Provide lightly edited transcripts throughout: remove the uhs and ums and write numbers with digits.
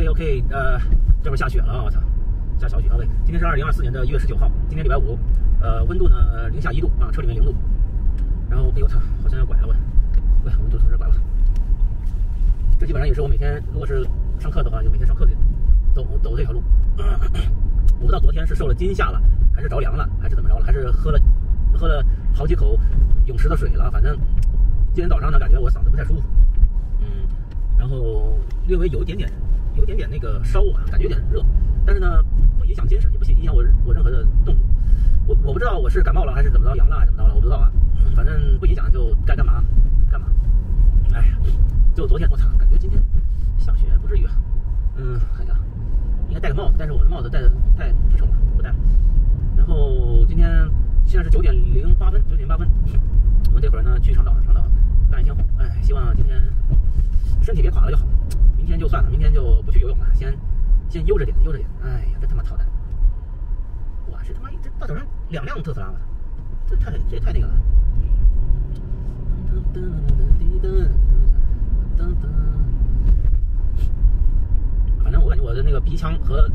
OK， 这会儿下雪了啊！我操，下小雪了。今天是2024年的1月19号，今天礼拜五，温度呢零下1度啊，车里面0度。然后，哎呦我操，好像要拐了我，我们就从这拐了。这基本上也是我每天如果是上课的话，就每天上课的走这条路。我不知道昨天是受了惊吓了，还是着凉了，还是怎么着了，还是喝了好几口泳池的水了。反正今天早上呢，感觉我嗓子不太舒服，然后略微有一点点那个烧啊，感觉有点热，但是呢不影响精神，也不影响我任何的动作。我不知道我是感冒了还是怎么着，阳了还是怎么着了，我不知道啊。反正不影响就该干嘛干嘛。哎呀，就昨天我操，感觉今天下雪不至于啊。看一下，应该戴个帽子，但是我的帽子戴的太丑了，不戴了。然后今天现在是9点08分，我们这会儿呢去长岛干一天活。哎，希望今天身体别垮了就好。明天就算了，明天就不去游泳了，先悠着点。哎呀，这他妈操蛋！哇，这他妈这大早上2辆特斯拉了，这也太那个了。反正我感觉我的那个鼻腔和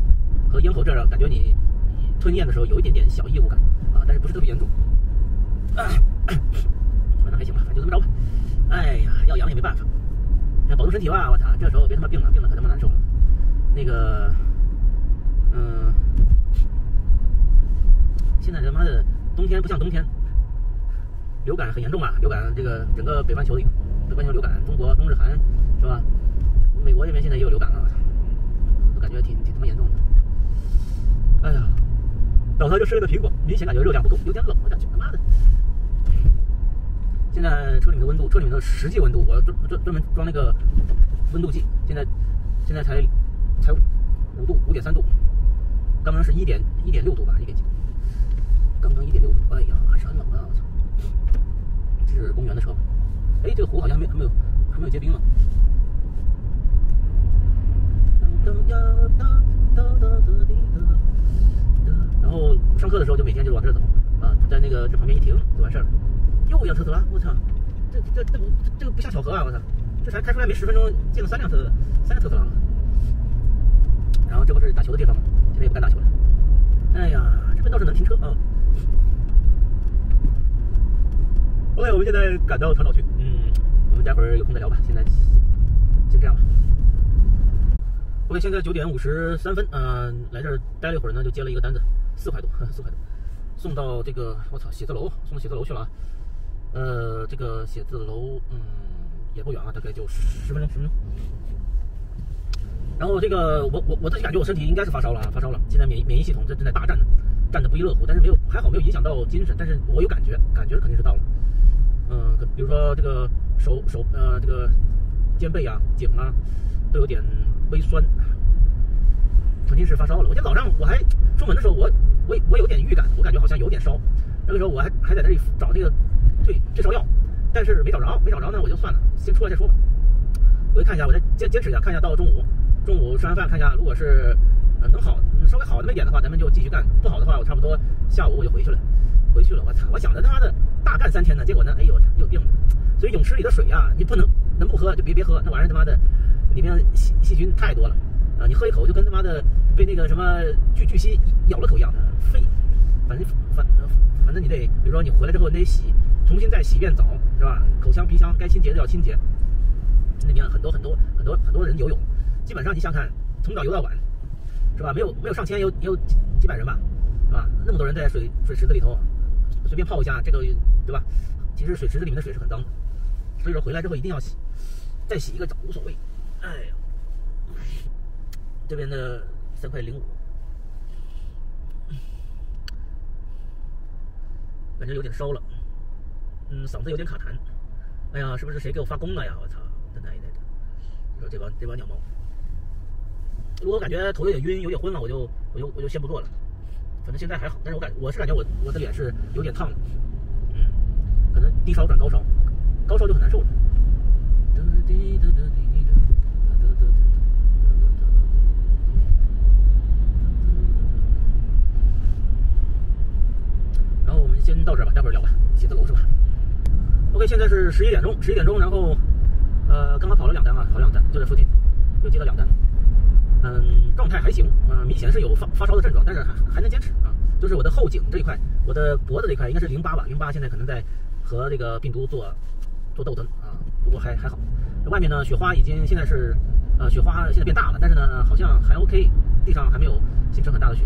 咽喉这儿，感觉你吞咽的时候有一点点小异物感啊，但是不是特别严重。反正还行吧，反正就这么着吧。哎呀，要阳也没办法，要保重身体吧。我操，这时候别他妈病了可他妈难受了。那个，现在他妈的冬天不像冬天，流感很严重啊！流感这个整个北半球流感，中国、中日韩是吧？美国这边现在也有流感了，我感觉挺他妈严重的。哎呀，早上就吃了个苹果，明显感觉热量不够，有点冷的感觉，他妈的！现在车里面的温度，车里面的实际温度，我专门装那个温度计，现在才5度，5.3度，刚刚是1.6度吧，一点几，刚刚1.6度，哎呀，还是很冷啊！我操，这是公园的车，哎，这个湖好像还没有结冰了。然后上课的时候就每天就往这走啊，在这旁边一停就完事儿了。又一辆特斯拉，我操，这个不像巧合啊！我操，这才开出来没10分钟，进了3辆特斯拉了。然后这不是打球的地方吗？现在也不敢打球了。哎呀，这边倒是能停车啊。OK， 我们现在赶到长岛去，我们待会儿有空再聊吧。现在先这样吧。OK， 现在9点53分，来这儿待了一会儿呢，就接了一个单子，4块多，送到这个我操写字楼，送到写字楼去了啊。这个写字楼也不远啊，大概就10分钟。然后这个我自己感觉我身体应该是发烧了，现在免疫系统正在大战呢，战得不亦乐乎，但是还好没有影响到精神，但是我有感觉肯定是到了。比如说这个手这个肩背啊、颈啊都有点微酸，肯定是发烧了。我今天早上我还出门的时候，我有点预感，我感觉好像有点烧。那个时候我还在这里找那个退烧药，但是没找着呢，我就算了，先出来再说吧。我看一下，我再坚持一下，看一下到中午吃完饭，看一下，如果是能好稍微好那么一点的话，咱们就继续干；不好的话，我差不多下午我就回去了。我操！我想着他妈的大干3天呢，结果呢，哎呦我操，又病了。所以泳池里的水啊，你能不喝就别喝，那玩意儿他妈的里面细菌太多了啊！你喝一口就跟他妈的被那个什么巨蜥咬了口一样的，肺。反正你得，比如说你回来之后你得重新再洗一遍澡，是吧？口腔、鼻腔该清洁的要清洁。那边很多人游泳，基本上你想看，从早游到晚，是吧？没有上千，也有几百人吧，是吧？那么多人在水池子里头随便泡一下，这个对吧？其实水池子里面的水是很脏的，所以说回来之后一定要再洗一个澡无所谓。哎呀，这边的3块05。感觉有点烧了，嗓子有点卡痰。哎呀，是不是谁给我发功了呀？我操，真的。你说这帮鸟猫，如果感觉头有点晕、有点昏了，我就先不做了。反正现在还好，但是我是感觉我的脸是有点烫的，可能低烧转高烧，高烧就很难受了。然后我们先到这儿吧，待会儿聊吧，写字楼是吧 ？OK， 现在是11点钟，然后刚刚跑了2单啊，就在附近，又接了2单。态还行，明显是有发烧的症状，但是还能坚持啊。就是我的后颈这一块，我的脖子这一块应该是淋巴吧，淋巴现在可能在和这个病毒做斗争啊，不过还好。外面呢，雪花已经现在是雪花现在变大了，但是呢好像还 OK， 地上还没有形成很大的雪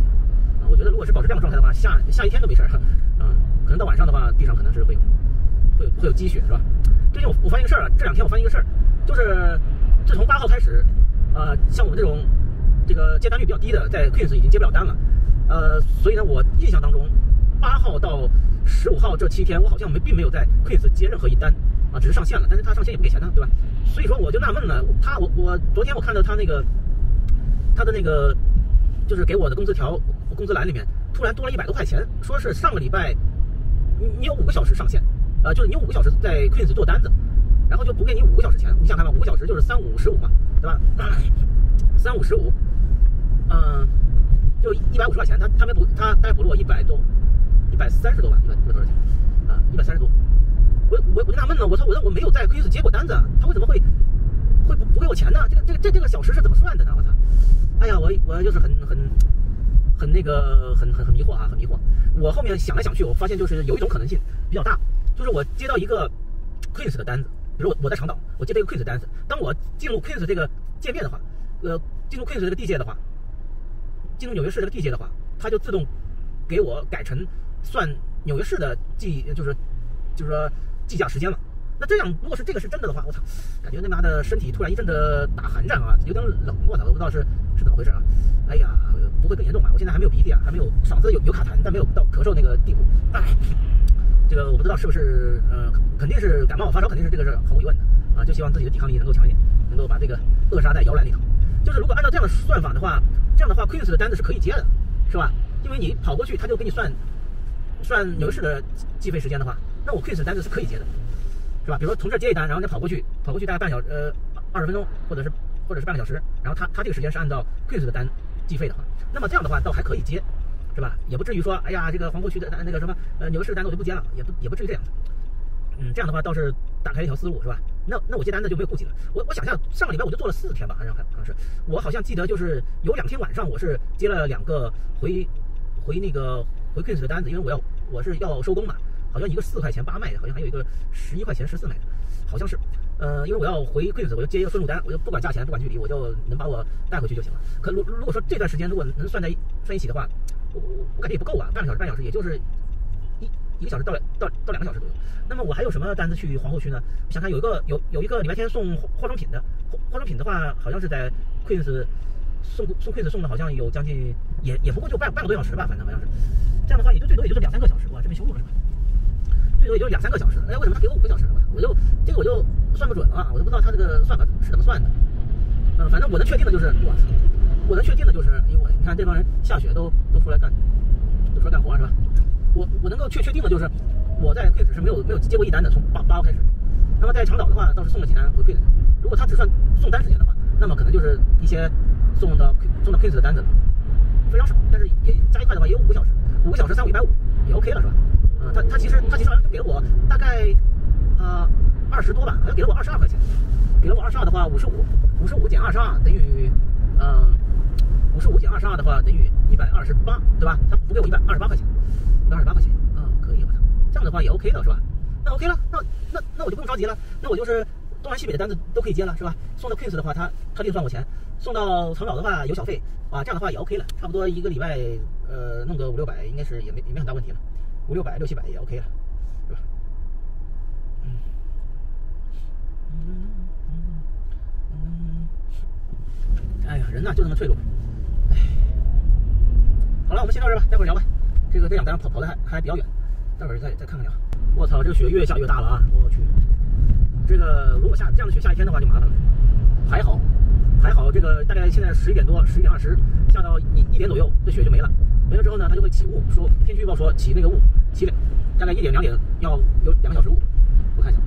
啊。我觉得如果是保持这样的状态的话，下一天都没事可能到晚上的话，地上可能是会有积雪，是吧？最近我发现一个事儿，这2天我发现一个事儿，就是自从8号开始，像我们这个接单率比较低的，在 Queens 已经接不了单了，所以呢，我印象当中8号到15号这7天，我好像并没有在 Queens 接任何一单啊，只是上线了，但是他上线也不给钱的，对吧？所以说我就纳闷了，我昨天我看到他的那个就是给我的工资栏里面突然多了100多块钱，说是上个礼拜你有5个小时上线，就是你有5个小时在 Queens 做单子，然后就补给你5个小时钱。你想看吧，5个小时就是3、5、15嘛，对吧？3、5、15，就150块钱。他大概补了我100多，130多吧，100多少钱啊？130多。我就纳闷了，我没有在 Queens 接过单子，他为什么会不给我钱呢？这个小时是怎么算的呢？我操！哎呀，我就是很迷惑啊，很迷惑。我后面想来想去，我发现就是有一种可能性比较大，就是我接到一个 Queens 的单子，比如我在长岛，我接到一个 Queens 的单子，当我进入 Queens 这个界面的话，进入 Queens 这个地界的话，进入纽约市这个地界的话，它就自动给我改成算纽约市的就是说计价时间了。那这样，如果是这个是真的的话，我操，感觉他妈的身体突然一阵的打寒战啊，有点冷，我操，我不知道是怎么回事啊。哎呀，不会更严重吧？我现在还没有鼻涕啊，还没有嗓子有卡痰，但没有到咳嗽那个地步。这个我不知道是不是肯定是感冒发烧，肯定是这个是毫无疑问的啊。就希望自己的抵抗力能够强一点，能够把这个扼杀在摇篮里头。就是如果按照这样的算法的话，这样的话 Queens 的单子是可以接的，是吧？因为你跑过去，他就给你算纽约市的计费时间的话，那我 Queens 的单子是可以接的。是吧？比如说从这儿接一单，然后再跑过去大概半小时，20分钟，或者是半个小时，然后他这个时间是按照 Queens 的单计费的话，那么这样的话倒还可以接，是吧？也不至于说，哎呀，这个皇后区的那个什么纽约市的单子我就不接了，也不至于这样。这样的话倒是打开一条思路，是吧？那我接单子就没有顾忌了。我想想，上个礼拜我就做了4天吧，好像是，我好像记得就是有2天晚上我是接了2个回 Queens 的单子，因为我是要收工嘛。好像一个4块钱8卖的，好像还有一个11块钱14卖的，好像是，因为我要回 Queens， 我就接一个顺路单，我就不管价钱不管距离，我就能把我带回去就行了。可如果说这段时间如果能算一起的话，我感觉也不够啊，半个小时，也就是一个小时到2个小时左右。那么我还有什么单子去皇后区呢？想看有一个礼拜天送化妆品的，化妆品的话好像是在 Queens 送 Queens 送的，好像有将近也不过就半个多小时吧，反正好像是。这样的话也就最多也就是2、3个小时，哇，这边修路了是吧？最多也就是2、3个小时，哎，为什么他给我5个小时？我就算不准了啊，我都不知道他这个算法是怎么算的。反正我能确定的就是，我能确定的就是，因为你看这帮人下雪都出来干活是吧？我能够确定的就是，我在 Queens 是没有接过一单的，从8号开始。那么在长岛的话，倒是送了几单回 Queens。如果他只算送单时间的话，那么可能就是一些送到 Queens 的单子非常少，但是也加一块的话也有5个小时，5个小时3、5、150也 OK 了是吧？他其实好像就给了我大概20多吧，好像给了我22块钱，给了我22的话55减22等于55减22的话等于128，对吧？他补给我128块钱，128块钱啊，可以，我操，这样的话也 OK 了是吧？那 OK 了，那我就不用着急了，那我就是东南西北的单子都可以接了是吧？送到 Queens 的话，他另算我钱，送到长岛的话有小费啊，这样的话也 OK 了，差不多一个礼拜弄个5、600应该是也没很大问题了。5、600、6、700也 OK 了，是吧？哎呀，人呐就这么脆弱。哎，好了，我们先到这儿吧，待会儿聊吧。这2单跑的还比较远，待会儿再看看聊。我操，这个雪越下越大了啊！我去，这个如果这样的雪下一天的话就麻烦了。还好，这个大概现在11点多，11点20，下到1点左右，这雪就没了。没了之后呢，它就会起雾，说天气预报说起那个雾，起大概1点2点要有2个小时雾。我看一下，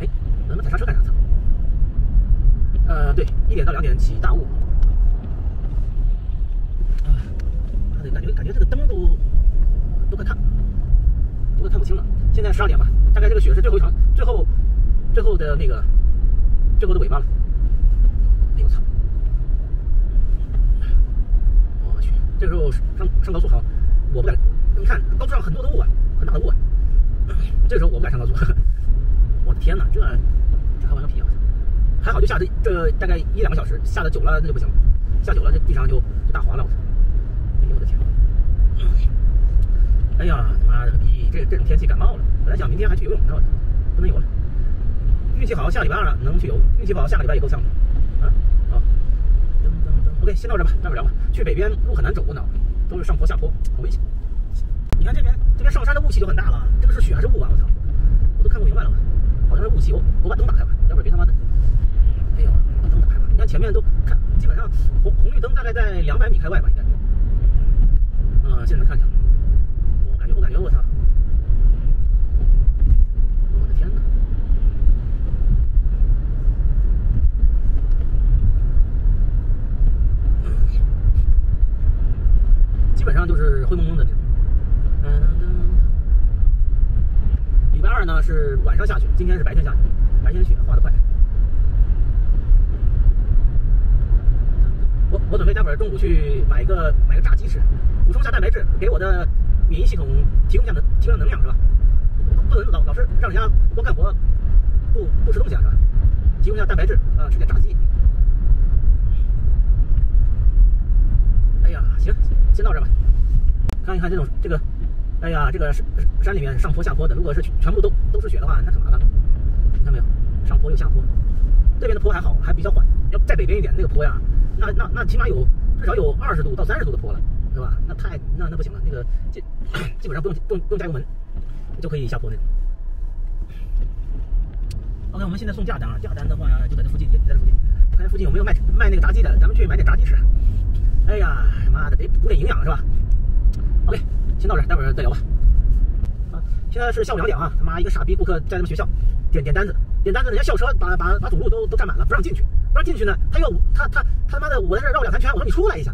哎，能不能踩刹车干啥？对，1点到2点起大雾。感觉这个灯都快看不清了。现在12点吧，大概这个雪是最后的尾巴了。哎呦我操！这个时候上高速好，我不敢。你看高速上很多的雾啊，很大的雾啊。这个时候我不敢上高速。我的天哪，这还玩个屁啊！还好就下这大概1-2个小时，下的久了那就不行了，下久了这地上就大滑了。哎呦我的天！哎呀妈的逼！这种天气感冒了。本来想明天还去游泳呢，不能游了。运气好，下礼拜2能去游；运气不好，下个礼拜也够呛。OK， 先到这吧，待会儿聊吧。去北边路很难走呢，都是上坡下坡，好危险。你看这边上山的雾气就很大了，这个是雪还是雾啊？我操，我都看不明白了，好像是雾气。我把灯打开吧，待会儿别他妈的。哎呦，把灯打开吧。你看前面都看，基本上红绿灯大概在200米开外吧，应该。现在能看见了。我感觉我操！我的天哪！基本上就是灰蒙蒙的那种。礼拜2呢是晚上下雪，今天是白天下雪，白天雪滑得快。我准备待会儿中午去买个炸鸡吃，补充下蛋白质，给我的免疫系统提供下能量是吧？不能老是让人家光干活不吃东西啊是吧？提供下蛋白质吃点炸鸡。哎呀，行，先到这吧。看一看这个，哎呀，这个山里面上坡下坡的，如果是全部都是雪的话，那可麻烦了。你看没有，上坡又下坡，这边的坡还好，还比较缓。要再北边一点那个坡呀，那起码至少有20度到30度的坡了，是吧？那不行了，那个基本上不用加油门就可以下坡那种。OK， 我们现在送价单啊，价单的话就在这附近，也在这附近。看附近有没有卖那个炸鸡的，咱们去买点炸鸡吃。哎呀，妈的，得补点营养是吧？OK， 先到这儿，待会儿再聊吧。现在是下午2点啊，他妈一个傻逼顾客在咱们学校点单子，人家校车把主路都占满了，不让进去呢，他妈的，我在这绕2-3圈，我说你出来一下，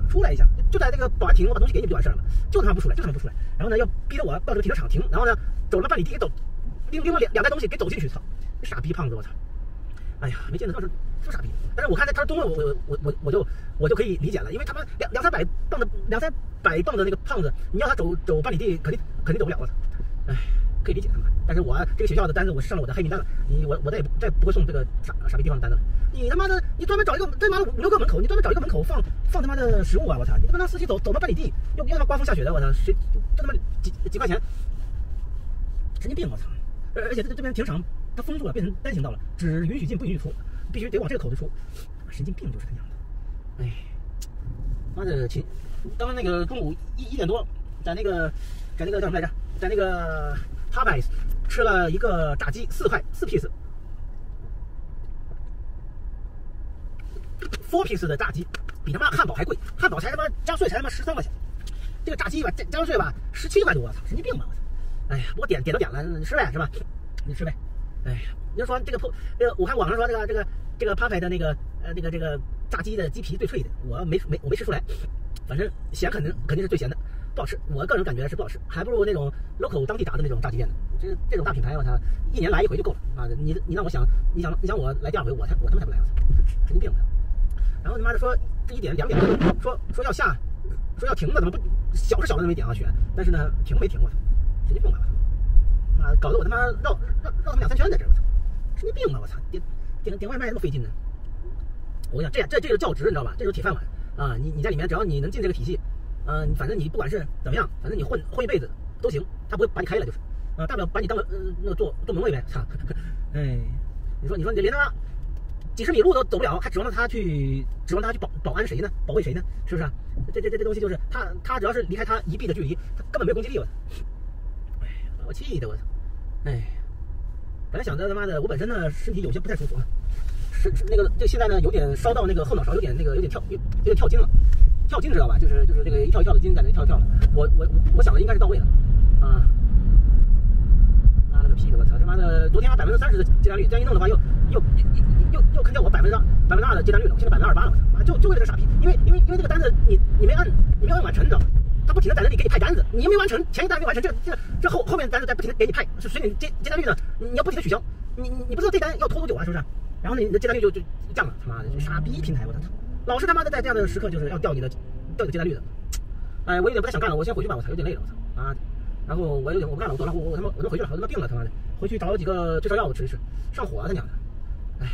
就在这个保安亭，我把东西给你不就完事了吗？就他妈不出来，然后呢要逼着我到这个停车场停，然后呢走了半里地给走，拎了2袋东西给走进去，操，傻逼胖子，我操！哎呀，没见得他是傻逼，但是我看他中文我就可以理解了，因为他们200-300磅的那个胖子，你要他走半里地肯定走不了了，哎，可以理解他们。但是我这个学校的单子我是上了我的黑名单了，我再也不会送这个傻逼地方的单子了。你他妈的，你专门找一个他妈的5-6个门口，你专门找一个门口放他妈的食物啊！我操，你他妈让司机走到半里地，又他妈刮风下雪的，我操，谁就他妈几块钱，神经病！我操！而且这边停车场它封住了，变成单行道了，只允许进不允许出，必须得往这个口子出，神经病就是这样的。哎，妈的，刚刚那个中午1点多，在那个叫什么来着？在那个 Popeyes 吃了一个炸鸡，4块4 piece，4 piece 的炸鸡比他妈汉堡还贵，汉堡才他妈加税才他妈13块钱，这个炸鸡吧加上税吧17块多，我操，神经病吧！我操！哎呀，不过点都点了，你吃呗是吧？你吃呗。哎呀，你就说我看网上说这个 Popeye 的这个炸鸡的鸡皮最脆的，我没吃出来，反正咸肯定是最咸的，不好吃。我个人感觉是不好吃，还不如那种 local 当地炸的那种炸鸡店呢。这种大品牌，我操，1年来1回就够了啊！你让我想我来第2回，我他妈才不来，我操，神经病！然后他妈的说这1点2点说要下，说要停的，怎么不小的没点啊雪，但是呢停没停，我操，神经病吧！妈搞得我他妈绕他妈2-3圈在这，我操，神经病吧！我操，点外卖那么费劲呢。我想这个教职你知道吧？这就是铁饭碗啊！你在里面，只要你能进这个体系，反正你不管是怎么样，反正你混一辈子都行，他不会把你开了就是，大不了把你当那个做门卫呗，操！哎，你说你连他妈几十米路都走不了，还指望他去保安谁呢？保卫谁呢？是不是啊？这东西就是他只要是离开他1臂的距离，他根本没有攻击力，我操！哎，把我气的我操！哎，本来想着他妈的我本身呢身体有些不太舒服，是那个这现在呢有点烧到那个后脑勺，有点跳筋了，跳筋知道吧？就是这个一跳一跳的筋，感觉一跳一跳的。我想的应该是到位了啊！妈了个屁的，我操他妈的！昨天还30%的接单率，这样一弄的话又坑掉我2%的接单率了，我现在28%了，我操！就为了这傻逼，因为这个单子你没按完成，你知道吗？他不停的在那里给你派单子，你没完成，前一单没完成，这后面单子在不停的给你派，随你接单率呢，你要不停的取消，你不知道这单要拖多久啊，是不是？然后呢，你的接单率就降了，他妈的，这傻逼平台，我操！老是他妈的在这样的时刻就是要掉你的接单率的，哎，我有点不太想干了，我先回去吧，我操，有点累了，我操啊！然后我有点我不干了，我走了，我他妈回去了，我他妈病了，他妈的，回去找几个退烧药吃一吃，上火啊他娘的！哎，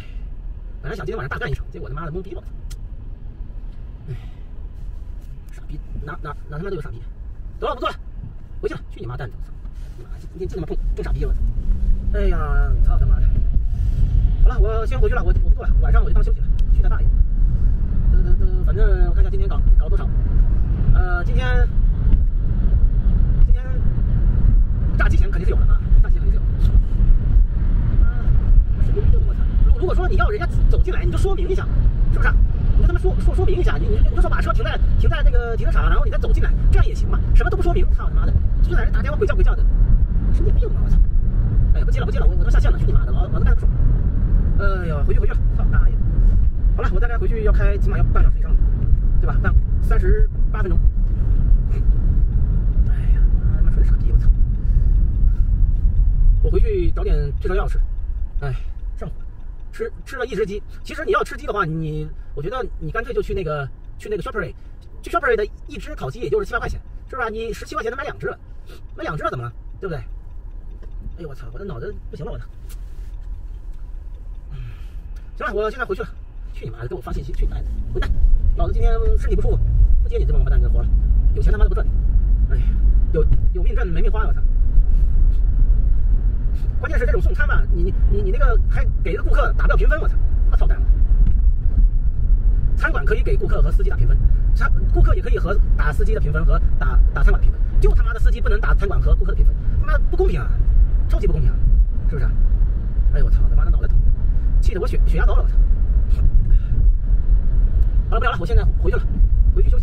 本来想今天晚上大干一场，结果他妈的懵逼了，哎，傻逼，哪他妈都有傻逼，走了不做了，回去了，去你妈蛋的，我操！妈，今天真他妈更傻逼了，哎呀，操他妈的！好了，我先回去了，我不做了，晚上我就当休息了，去他大爷！反正我看一下今天搞多少。今天炸鸡钱肯定是有的啊，炸鸡肯定是有。神经病！我操！如果说你要人家走进来，你就说明一下，是不是？你就他妈说明一下，你就说把车停在那个停车场，然后你再走进来，这样也行嘛？什么都不说明，操他妈的，就在这打电话鬼叫的，神经病啊！我操！哎呀，不接了，我都下线了，去你妈的，老子干不爽！哎呀，回去了，操大爷！好了，我大概回去要开，起码要半小时以上，对吧？38分钟。哎呀，他妈纯傻逼！我操！我回去找点退烧药吃。哎，上火，吃了一只鸡。其实你要吃鸡的话，我觉得你干脆就去那个 Shoprite， 去 Shoprite 的一只烤鸡也就是7、8块钱，是吧？你17块钱能买2只了，买2只了怎么了？对不对？哎呦我操！我的脑子不行了，我操！行了，我现在回去了。去你妈的！给我发信息，去你妈的！滚蛋！老子今天身体不舒服，不接你这么王八蛋的活了。有钱他妈的不赚，哎，有命挣没命花，我操！关键是这种送餐吧，你那个还给个顾客打不了评分，我操！他妈操蛋了！餐馆可以给顾客和司机打评分，顾客也可以打司机的评分和打餐馆的评分，就他妈的司机不能打餐馆和顾客的评分，他妈不公平啊！超级不公平啊！是不是？哎呦我操！他妈的脑袋疼，气得我血压高了，我操！好了，不聊了，我现在回去了，回去休息。